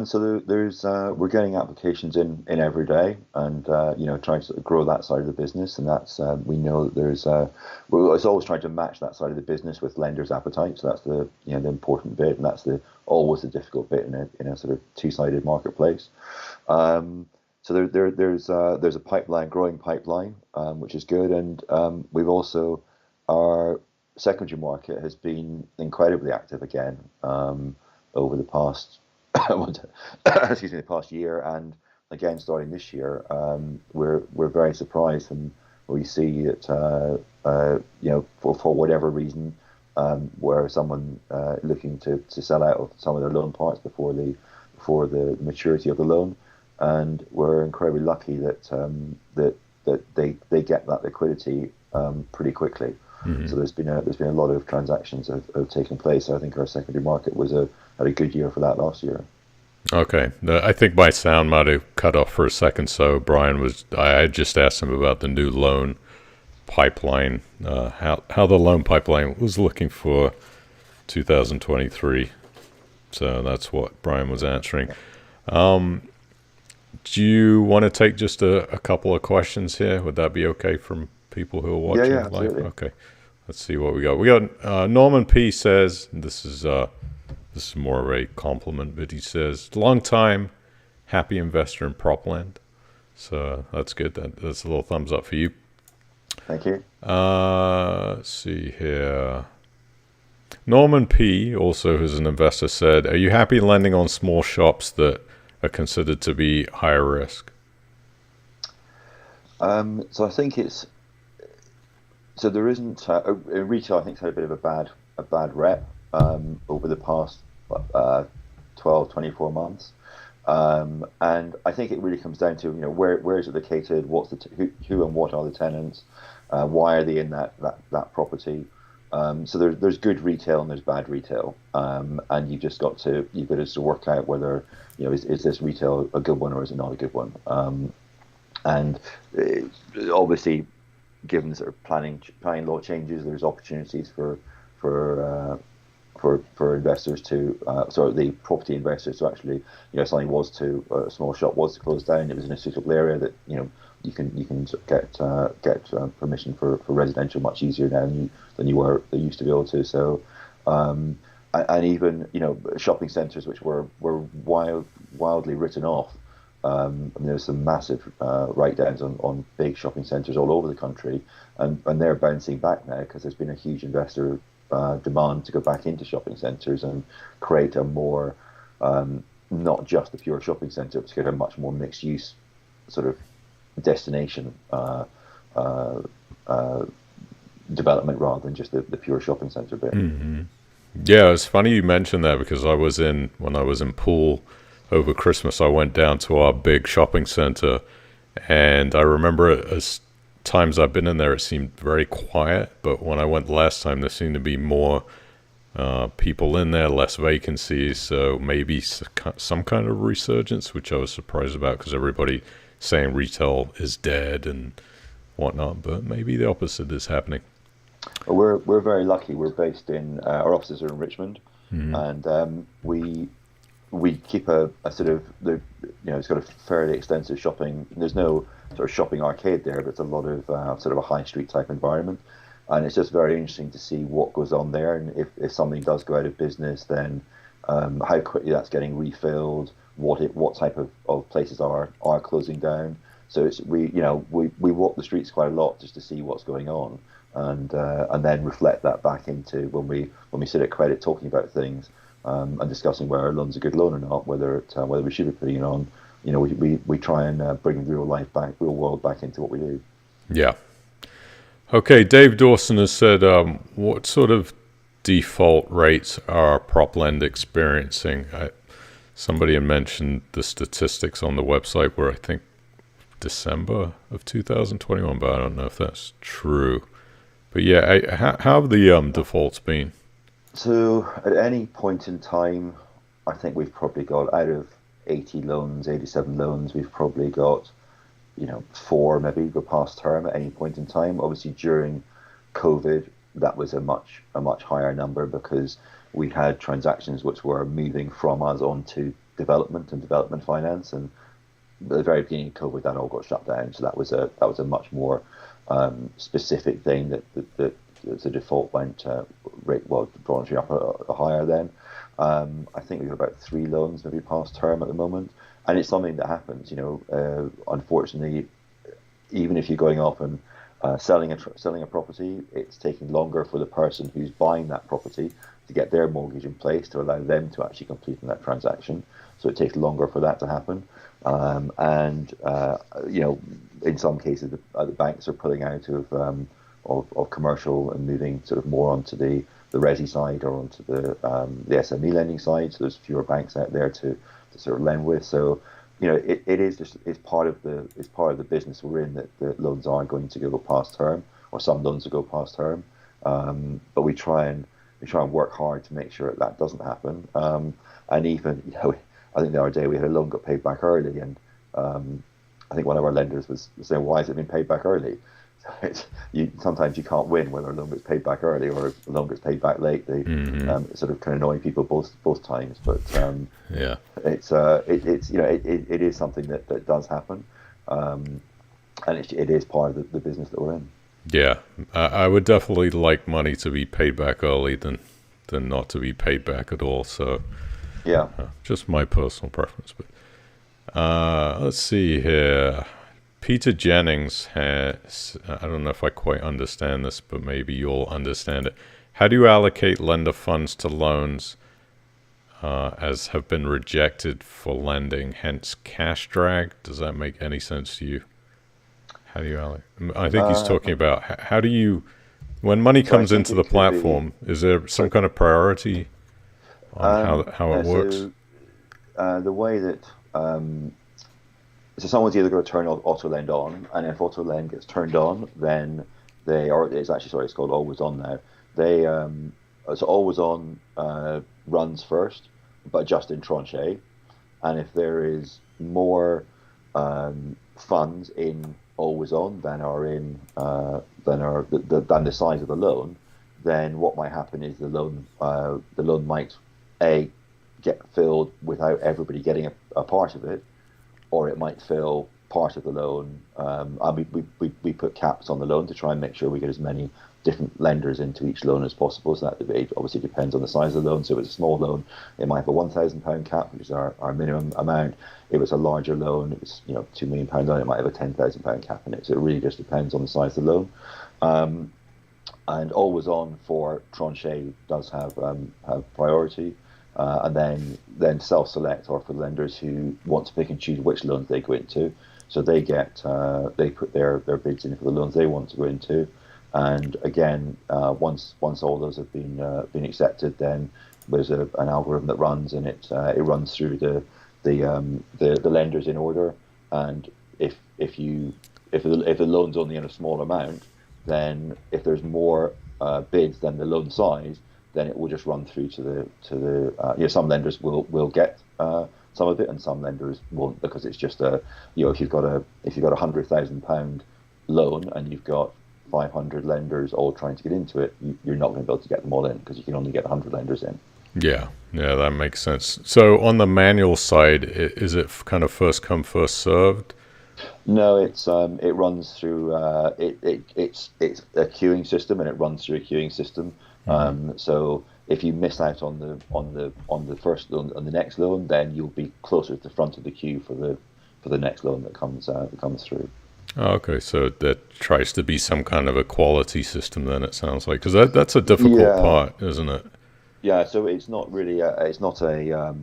So there's we're getting applications in every day, and trying to sort of grow that side of the business, and that's we know that we're it's always trying to match that side of the business with lenders' appetite. So that's the important bit, and that's the always the difficult bit in a sort of two-sided marketplace. So there's a pipeline, growing pipeline, which is good, and we've also our secondary market has been incredibly active again over the past excuse me, the past year, and again starting this year. We're very surprised, and we see that for whatever reason, where someone looking to sell out of some of their loan parts before the maturity of the loan, and we're incredibly lucky that they get that liquidity pretty quickly. So there's been a lot of transactions have taken place. So I think our secondary market had a good year for that last year. Okay. I think my sound might have cut off for a second. So I had just asked him about the new loan pipeline, how the loan pipeline was looking for 2023. So that's what Brian was answering. Do you want to take just a couple of questions here? Would that be okay from people who are Yeah, watching yeah, live? absolutely. Okay. Let's see what we got. We got Norman P says this is more of a compliment, but he says long time happy investor in Proplend. So that's good. That's a little thumbs up for you. Thank you. Let's see here. Norman P, also who's an investor, said, "Are you happy lending on small shops that are considered to be higher risk?" So I think it's so there isn't retail. I think has had a bit of a bad rep over the past uh, 12, 24 months. And I think it really comes down to where is it located, what's who and what are the tenants, why are they in that property. So there's good retail and there's bad retail, and you've got to sort of work out whether is this retail a good one or is it not a good one. And obviously, given sort of planning law changes, there's opportunities for for investors to the property investors to actually something was to a small shop was to close down. It was in a suitable area that you can sort of get permission for residential much easier now than you used to be able to. So and even shopping centres which were wildly written off. There's some massive write-downs on big shopping centres all over the country, and they're bouncing back now because there's been a huge investor demand to go back into shopping centres and create a more not just a pure shopping centre, but to get a much more mixed-use sort of destination development rather than just the pure shopping centre bit. Mm-hmm. Yeah, it's funny you mentioned that because when I was in Poole over Christmas, I went down to our big shopping center, and I remember as times I've been in there, it seemed very quiet. But when I went last time, there seemed to be more people in there, less vacancies. So maybe some kind of resurgence, which I was surprised about because everybody saying retail is dead and whatnot. But maybe the opposite is happening. We're very lucky. We're based in our offices are in Richmond, Mm-hmm. and we keep a sort of it's got a fairly extensive shopping. There's no sort of shopping arcade there, but it's a lot of sort of a high street type environment, and it's just very interesting to see what goes on there. And if something does go out of business, then how quickly that's getting refilled. What type of places are closing down. So we walk the streets quite a lot just to see what's going on. and then reflect that back into when we sit at credit talking about things, and discussing whether a loan's a good loan or not, whether we should be putting it on. We try and bring real world back into what we do. Yeah. Okay, Dave Dawson has said, what sort of default rates are Proplend experiencing? Somebody had mentioned the statistics on the website were, I think, December of 2021, but I don't know if that's true. But yeah, how have the defaults been? So at any point in time, I think we've probably got, out of 87 loans, we've probably got, 4 maybe go past term at any point in time. Obviously, during COVID, that was a much higher number because we had transactions which were moving from us onto development and development finance, and at the very beginning of COVID, that all got shut down. So that was a much more specific thing that the default went rate, well, voluntary up higher then. I think we've got about 3 loans maybe past term at the moment, and it's something that happens. Unfortunately, even if you're going off and selling a property, it's taking longer for the person who's buying that property to get their mortgage in place to allow them to actually complete on that transaction. So it takes longer for that to happen. In some cases, the banks are pulling out of commercial and moving sort of more onto the resi side or onto the SME lending side. So there's fewer banks out there to sort of lend with. So it's part of the business we're in, that the loans are going to go past term, or some loans will go past term. But we try and work hard to make sure that doesn't happen. And even I think the other day we had a loan got paid back early, and I think one of our lenders was saying, "Why has it been paid back early?" Sometimes you can't win whether a loan gets paid back early or a loan gets paid back late. It's sort of kind of annoying people both times. But Yeah, it's it is something that does happen, and it is part of the business that we're in. yeah. I would definitely like money to be paid back early than not to be paid back at all. So Yeah. just my personal preference. But let's see here. Peter Jennings has, I don't know if I quite understand this, but maybe you'll understand it. How do you allocate lender funds to loans as have been rejected for lending, hence cash drag? Does that make any sense to you? How do you allocate? I think he's talking about how do you, when money comes into the platform, is there some kind of priority on how it works? So, the way that so someone's either going to turn auto lend on, and if auto lend gets turned on, then it's called always on now. So always on runs first, but just in tranche A, and if there is more funds in always on than the size of the loan, then what might happen is the loan might get filled without everybody getting a part of it, or it might fill part of the loan. We put caps on the loan to try and make sure we get as many different lenders into each loan as possible. So that debate obviously depends on the size of the loan. So if it's a small loan, it might have a £1,000 cap, which is our minimum amount. If it's a larger loan, if it's £2 million loan, it might have a £10,000 cap in it. So it really just depends on the size of the loan. And always on for tranche A does have priority. And then self-select, or for lenders who want to pick and choose which loans they go into. So they put their bids in for the loans they want to go into, and again, once all those have been accepted, then there's an algorithm that runs, and it runs through the lenders in order. And if the loan's only in a small amount, then if there's more bids than the loan size, then it will just run through to the some lenders will get some of it, and some lenders won't, because it's just if you've got a £100,000 loan and you've got 500 lenders all trying to get into it, you're not going to be able to get them all in, because you can only get 100 lenders in. Yeah, that makes sense. So on the manual side, is it kind of first come, first served? No, it runs through it's a queuing system, and it runs through a queuing system. So if you miss out on the first loan, on the next loan, then you'll be closer to the front of the queue for the next loan that comes through. Oh, okay, so that tries to be some kind of a quality system. Then it sounds like because that's a difficult Yeah, part, isn't it? yeah. So it's not really it's not a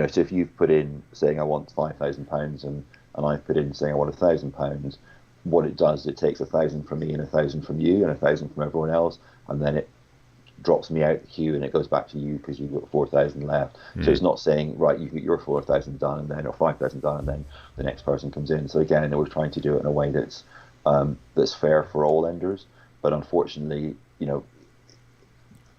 so if you've put in saying I want £5,000 and I've put in saying I want £1,000, what it does, it takes 1,000 from me and 1,000 from you and 1,000 from everyone else, and then it drops me out the queue and it goes back to you because you've got 4,000 left. So Mm. it's not saying, right, you get your 4,000 done and then, or 5,000 done, and then the next person comes in. So again, we're trying to do it in a way that's fair for all lenders. But unfortunately,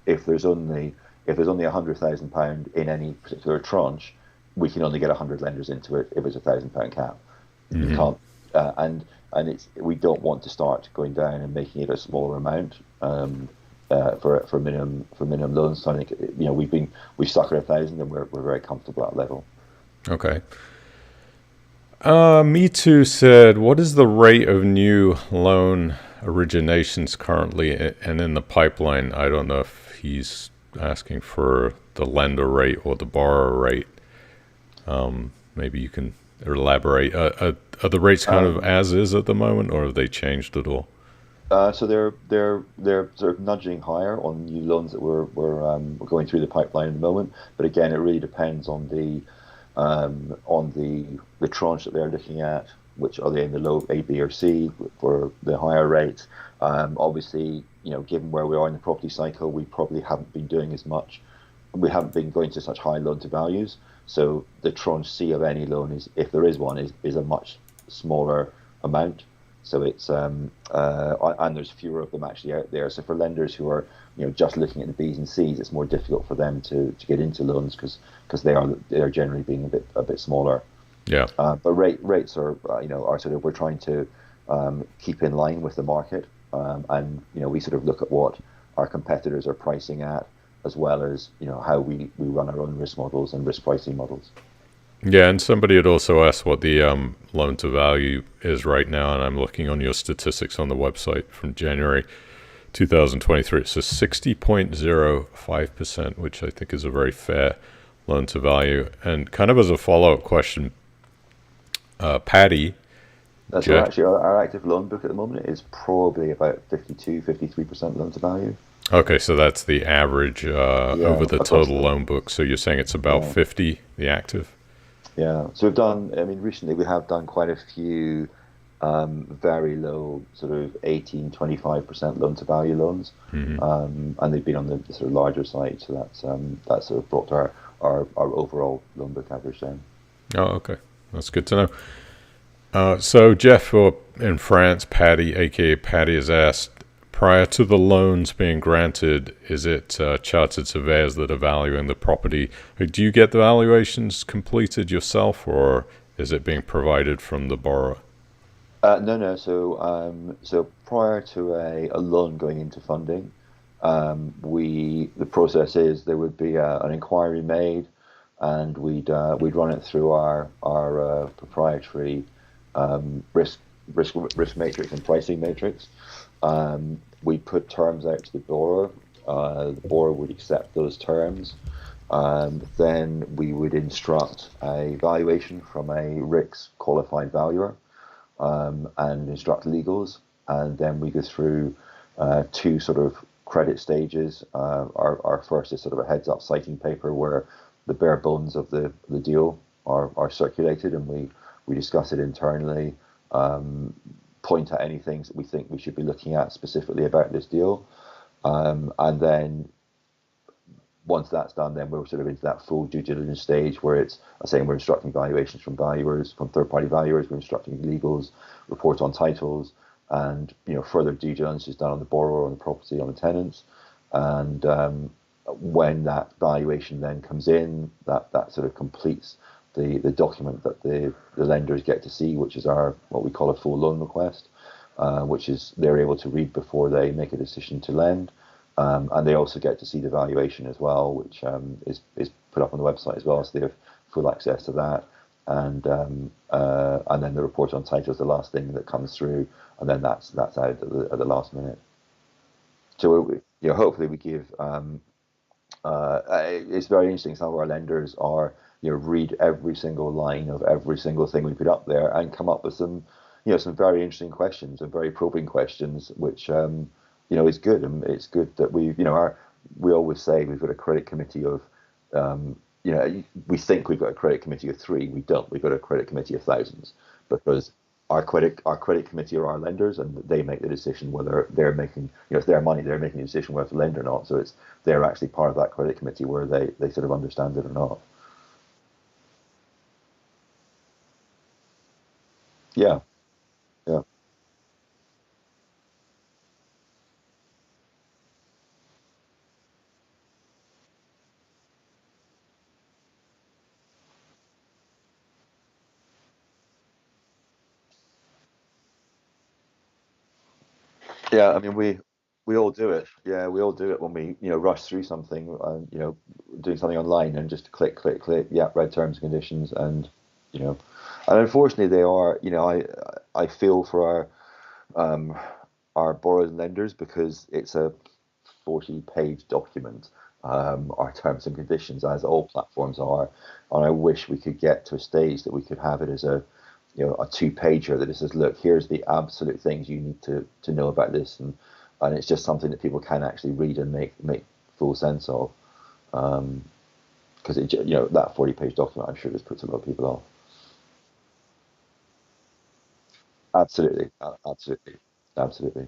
if there's only £100,000 in any particular tranche, we can only get 100 lenders into it if it's £1,000 cap. You Hmm. can't, and we don't want to start going down and making it a smaller amount. For minimum loans. So I think we've stuck at 1,000 and we're very comfortable at that level. Okay. Me Too said, "What is the rate of new loan originations currently and in the pipeline?" I don't know if he's asking for the lender rate or the borrower rate. Maybe you can elaborate. Are the rates kind of Um, as is at the moment, or have they changed at all? so they're sort of nudging higher on new loans that we're going through the pipeline at the moment. But again, it really depends on the tranche that they're looking at, which are they in the low A, B, or C for the higher rates. Obviously, given where we are in the property cycle, we probably haven't been doing as much. We haven't been going to such high loan to values. So the tranche C of any loan is, if there is one, is a much smaller amount. So it's and there's fewer of them actually out there. So for lenders who are just looking at the B's and C's, it's more difficult for them to get into loans because they are generally being a bit smaller. Yeah. But rates are sort of, we're trying to keep in line with the market, and we sort of look at what our competitors are pricing at, as well as how we run our own risk models and risk pricing models. Yeah, and somebody had also asked what the loan to value is right now, and I'm looking on your statistics on the website from January 2023. It's a 60.05%, which I think is a very fair loan to value. And kind of as a follow up question, Patty, So Jeff. actually, our active loan book at the moment is probably about 52-53% loan to value. Okay, so that's the average over Yeah, the across total the loan book. So you're saying it's about yeah. 50, the active? Yeah, so we've done, I mean, recently we have done quite a few very low, sort of 18-25% loan to value loans. Hmm. And they've been on the sort of larger side. So that's sort of brought our overall loan book average down. Oh, okay. That's good to know. So Jeff in France, Patty, aka Patty, has asked, prior to the loans being granted, is it chartered surveyors that are valuing the property? Do you get the valuations completed yourself, or is it being provided from the borrower? No, no. So prior to a loan going into funding, the process is there would be an inquiry made, and we'd run it through our proprietary risk risk matrix and pricing matrix. We put terms out to the borrower. The borrower would accept those terms. Then we would instruct a valuation from a RICS qualified valuer, and instruct legals, and then we go through two sort of credit stages. Our first is sort of a heads up citing paper where the bare bones of the deal are circulated, and we discuss it internally, point out any things that we think we should be looking at specifically about this deal, and then once that's done, then we're sort of into that full due diligence stage where it's, I'm saying, we're instructing valuations from valuers, from third-party valuers, we're instructing legals, report on titles, and further due diligence is done on the borrower, on the property, on the tenants, and when that valuation then comes in, that sort of completes the document that the lenders get to see, which is our what we call a full loan request, which is they're able to read before they make a decision to lend. And they also get to see the valuation as well, which is put up on the website as well, so they have full access to that. And then the report on title is the last thing that comes through, and then that's out at the last minute. So hopefully we give. It's very interesting. Some of our lenders are read every single line of every single thing we put up there and come up with some some very interesting questions and very probing questions, which is good. And it's good that we always say we've got a credit committee of, we think we've got a credit committee of three. We don't. We've got a credit committee of thousands, because our credit committee are our lenders, and they make the decision whether they're making, it's their money, they're making the decision whether to lend or not. So they're actually part of that credit committee, where they sort of understand it or not. Yeah, yeah. Yeah, I mean, we all do it. Yeah, we all do it when we rush through something, doing something online, and just click, click, click. Yeah, read terms and conditions, you know, and unfortunately they are. I feel for um, our borrowers and lenders, because it's a 40-page document. Our terms and conditions, as all platforms are, and I wish we could get to a stage that we could have it as a two-pager that it says, look, here's the absolute things you need to know about this, and it's just something that people can actually read and make full sense of. Because that 40-page document, I'm sure, just puts a lot of people off. Absolutely, absolutely, absolutely.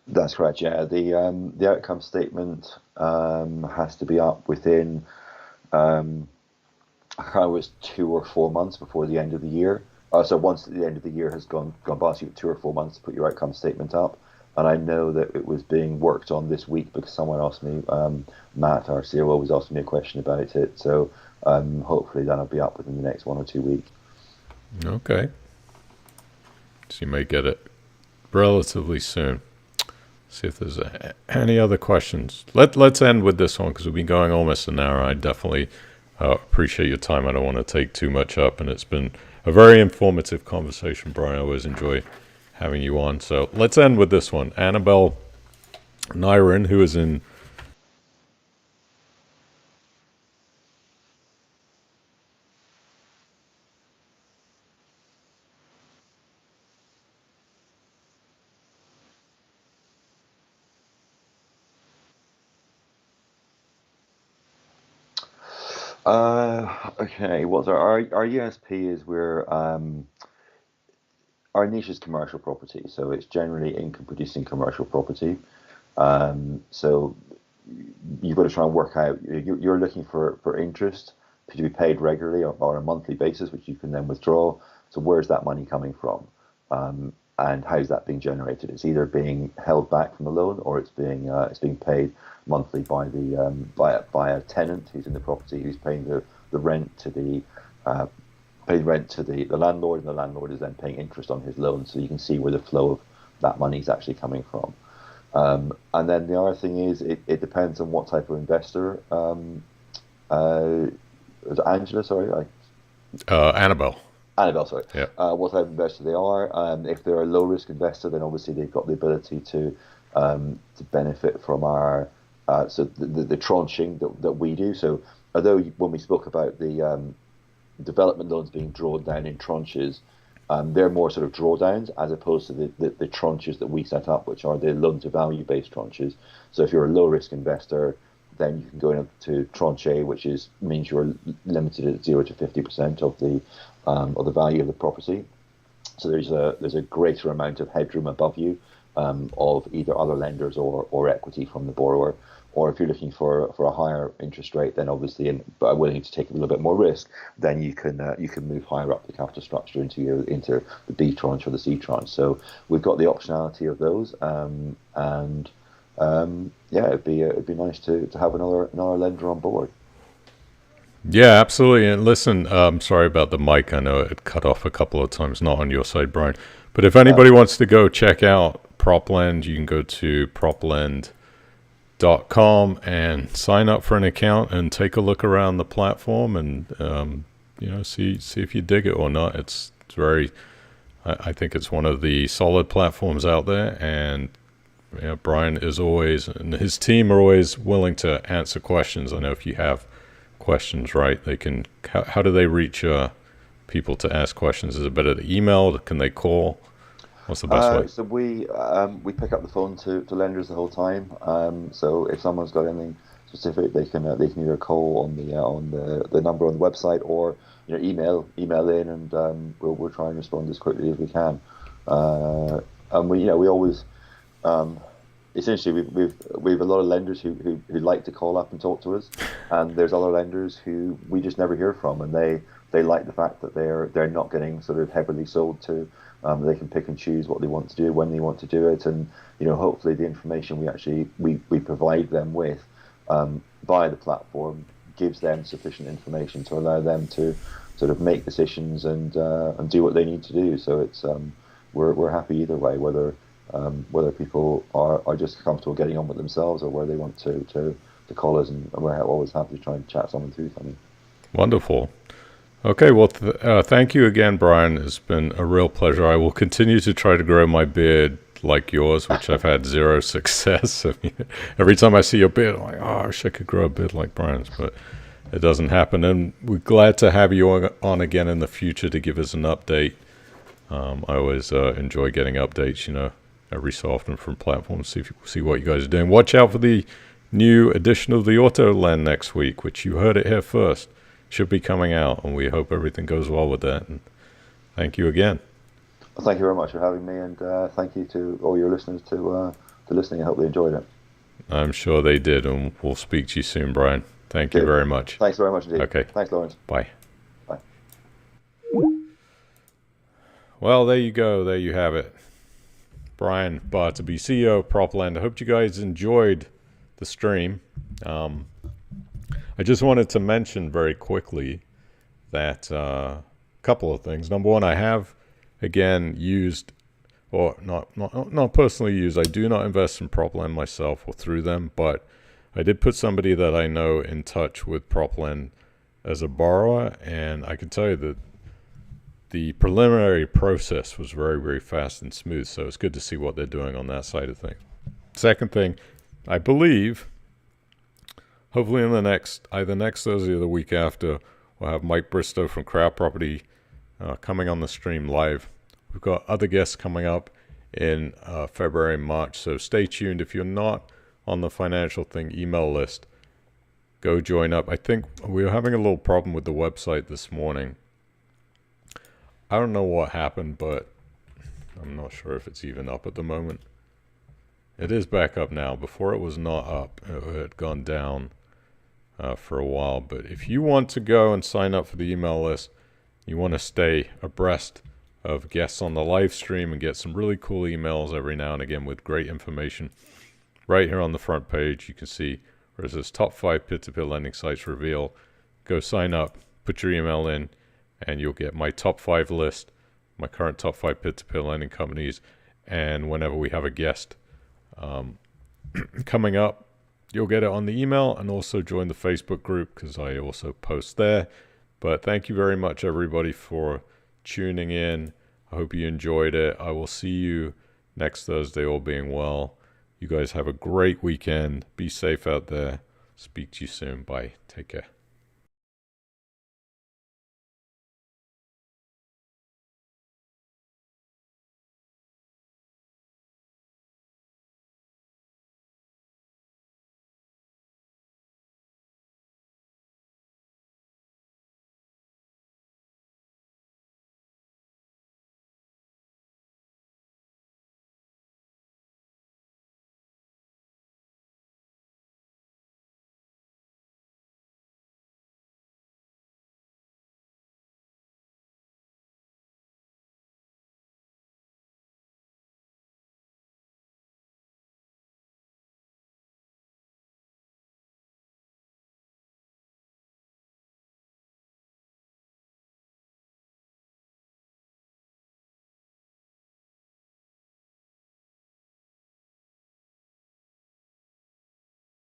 That's correct. Yeah, the outcome statement has to be up within, um, I can't remember, it's 2 or 4 months before the end of the year. So once the end of the year has gone past, you have 2 or 4 months to put your outcome statement up. And I know that it was being worked on this week, because someone asked me, Matt, our COO, was asking me a question about it. So hopefully that'll be up within the next 1 or 2 weeks. Okay. So you may get it relatively soon. See if there's any other questions. Let's end with this one, because we've been going almost an hour. I definitely appreciate your time. I don't want to take too much up, and it's been a very informative conversation, Brian. I always enjoy having you on. So let's end with this one. Annabelle Nyron, who is in. Okay, what's our USP is our niche is commercial property, so it's generally income producing commercial property. So you've got to try and work out, you're looking for interest to be paid regularly on a monthly basis, which you can then withdraw. So where's that money coming from? And how's that being generated? It's either being held back from the loan, or it's being paid monthly by a tenant who's in the property, who's paying the rent to the landlord, and the landlord is then paying interest on his loan. So you can see where the flow of that money is actually coming from. And then the other thing is, it depends on what type of investor. Was it Angela? Sorry, Annabelle. Annabelle. Sorry. Yeah. What type of investor they are. If they're a low risk investor, then obviously they've got the ability to benefit from our so the tranching that we do. So although when we spoke about the development loans being drawn down in tranches, they're more sort of drawdowns, as opposed to the tranches that we set up, which are the loan to value based tranches. So if you're a low risk investor, then you can go into tranche A, which means you're limited at 0 to 50% of the value of the property. So there's a greater amount of headroom above you, of either other lenders or equity from the borrower. Or if you're looking for a higher interest rate, then obviously, but are willing to take a little bit more risk, then you can move higher up the capital structure into the B tranche or the C tranche. So we've got the optionality of those, and yeah, it'd be nice to have another lender on board. Yeah, absolutely. And listen, sorry about the mic. I know it cut off a couple of times, not on your side, Brian. But if anybody wants to go check out Proplend, you can go to Proplend and sign up for an account and take a look around the platform and see if you dig it or not. It's very, I think it's one of the solid platforms out there, and Brian is always, and his team are always willing to answer questions. I know if you have questions, right, they can. How do they reach people to ask questions? Is it better to email? Can they call? What's the best way? So we pick up the phone to lenders the whole time. So if someone's got anything specific, they can either call on the number on the website, or email in, and we'll try and respond as quickly as we can. And we always essentially we've a lot of lenders who like to call up and talk to us, and there's other lenders who we just never hear from, and they like the fact that they're not getting sort of heavily sold to. They can pick and choose what they want to do, when they want to do it, and hopefully the information we provide them with via the platform gives them sufficient information to allow them to sort of make decisions and do what they need to do. So it's we're happy either way, whether people are just comfortable getting on with themselves, or whether they want to call us, and we're always happy to try and chat someone through something. Wonderful. Okay, well, thank you again, Brian. It's been a real pleasure. I will continue to try to grow my beard like yours, which I've had zero success. I mean, every time I see your beard, I'm like, I wish I could grow a beard like Brian's, but it doesn't happen. And we're glad to have you on again in the future to give us an update. I always enjoy getting updates, every so often from platforms, see what you guys are doing. Watch out for the new edition of the Autoland next week, which you heard it here first. Should be coming out, and we hope everything goes well with that. And thank you again. Well, thank you very much for having me, and thank you to all your listeners to listening. I hope they enjoyed it. I'm sure they did, and we'll speak to you soon, Brian. Thank you very much. Thanks very much indeed. Okay. Thanks, Lawrence. Bye. Bye. Well, there you go. There you have it. Brian Bartaby, CEO of Proplend. I hope you guys enjoyed the stream. I just wanted to mention very quickly that a couple of things. Number one, I have again used, or not personally used. I do not invest in Proplend myself or through them, but I did put somebody that I know in touch with Proplend as a borrower, and I can tell you that the preliminary process was very, very fast and smooth. So it's good to see what they're doing on that side of things. Second thing, I believe, hopefully in either next Thursday or the week after, we'll have Mike Bristow from Crowd Property coming on the stream live. We've got other guests coming up in February and March, so stay tuned. If you're not on the financial thing email list, go join up. I think we were having a little problem with the website this morning. I don't know what happened, but I'm not sure if it's even up at the moment. It is back up now. Before it was not up. It had gone down for a while. But if you want to go and sign up for the email list, you want to stay abreast of guests on the live stream and get some really cool emails every now and again with great information. Right here on the front page, you can see where it says top 5 peer-to-peer lending sites reveal. Go sign up, put your email in, and you'll get my top 5 list, my current top 5 peer-to-peer lending companies. And whenever we have a guest coming up, you'll get it on the email, and also join the Facebook group because I also post there. But thank you very much, everybody, for tuning in. I hope you enjoyed it. I will see you next Thursday, all being well. You guys have a great weekend. Be safe out there. Speak to you soon. Bye. Take care.